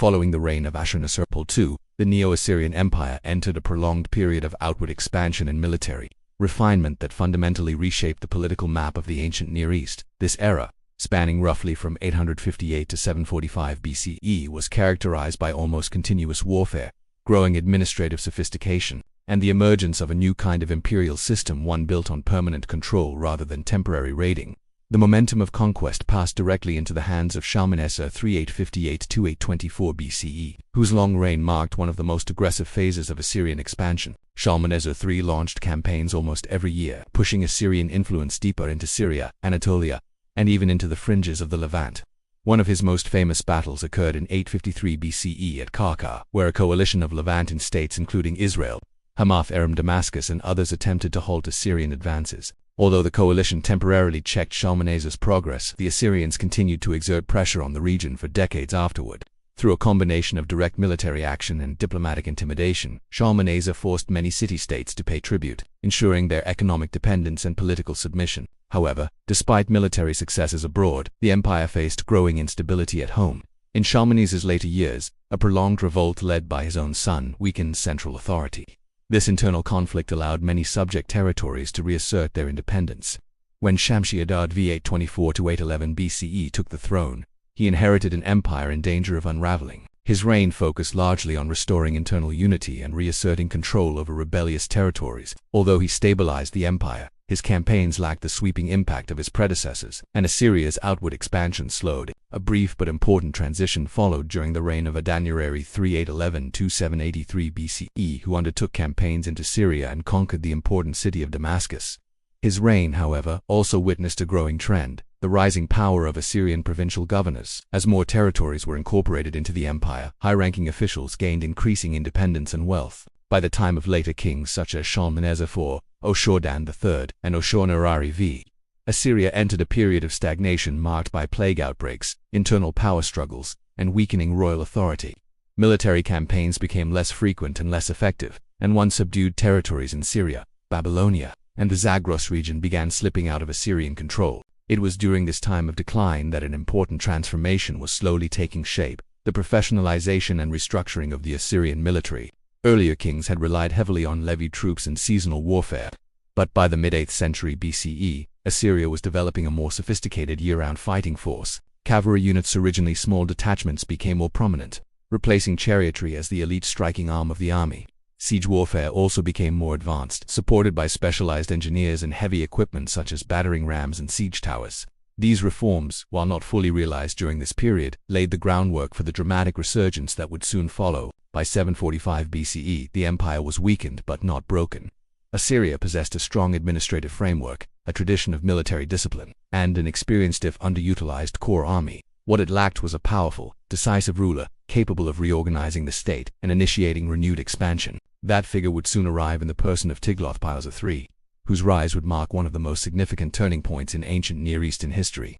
Following the reign of Ashurnasirpal II, the Neo-Assyrian Empire entered a prolonged period of outward expansion and military refinement that fundamentally reshaped the political map of the ancient Near East. This era, spanning roughly from 858 to 745 BCE, was characterized by almost continuous warfare, growing administrative sophistication, and the emergence of a new kind of imperial system, one built on permanent control rather than temporary raiding. The momentum of conquest passed directly into the hands of Shalmaneser III 858 to 824 BCE, whose long reign marked one of the most aggressive phases of Assyrian expansion. Shalmaneser III launched campaigns almost every year, pushing Assyrian influence deeper into Syria, Anatolia, and even into the fringes of the Levant. One of his most famous battles occurred in 853 BCE at Karkar, where a coalition of Levantan states including Israel, Hamath, Aram, Damascus, and others attempted to halt Assyrian advances. Although the coalition temporarily checked Shalmaneser's progress, the Assyrians continued to exert pressure on the region for decades afterward. Through a combination of direct military action and diplomatic intimidation, Shalmaneser forced many city-states to pay tribute, ensuring their economic dependence and political submission. However, despite military successes abroad, the empire faced growing instability at home. In Shalmaneser's later years, a prolonged revolt led by his own son weakened central authority. This internal conflict allowed many subject territories to reassert their independence. When Shamshi-Adad v 824 to 811 BCE took the throne, he inherited an empire in danger of unraveling. His reign focused largely on restoring internal unity and reasserting control over rebellious territories. Although he stabilized the empire, his campaigns lacked the sweeping impact of his predecessors, and Assyria's outward expansion slowed. A brief but important transition followed during the reign of Adad-nirari III 811 to 783 BCE, who undertook campaigns into Syria and conquered the important city of Damascus. His reign, however, also witnessed a growing trend: the rising power of Assyrian provincial governors. As more territories were incorporated into the empire, high-ranking officials gained increasing independence and wealth. By the time of later kings such as Shalmaneser IV, Ashur-dan III, and Ashur-nirari V, Assyria entered a period of stagnation marked by plague outbreaks, internal power struggles, and weakening royal authority. Military campaigns became less frequent and less effective, and once subdued territories in Syria, Babylonia, and the Zagros region began slipping out of Assyrian control. It was during this time of decline that an important transformation was slowly taking shape: the professionalization and restructuring of the Assyrian military. Earlier kings had relied heavily on levied troops and seasonal warfare, but by the mid-8th century BCE, Assyria was developing a more sophisticated year-round fighting force. Cavalry units, originally small detachments, became more prominent, replacing chariotry as the elite striking arm of the army. Siege warfare also became more advanced, supported by specialized engineers and heavy equipment such as battering rams and siege towers. These reforms, while not fully realized during this period, laid the groundwork for the dramatic resurgence that would soon follow. By 745 BCE, the empire was weakened but not broken. Assyria possessed a strong administrative framework, a tradition of military discipline, and an experienced if underutilized core army. What it lacked was a powerful, decisive ruler, capable of reorganizing the state and initiating renewed expansion. That figure would soon arrive in the person of Tiglath-Pileser III, whose rise would mark one of the most significant turning points in ancient Near Eastern history.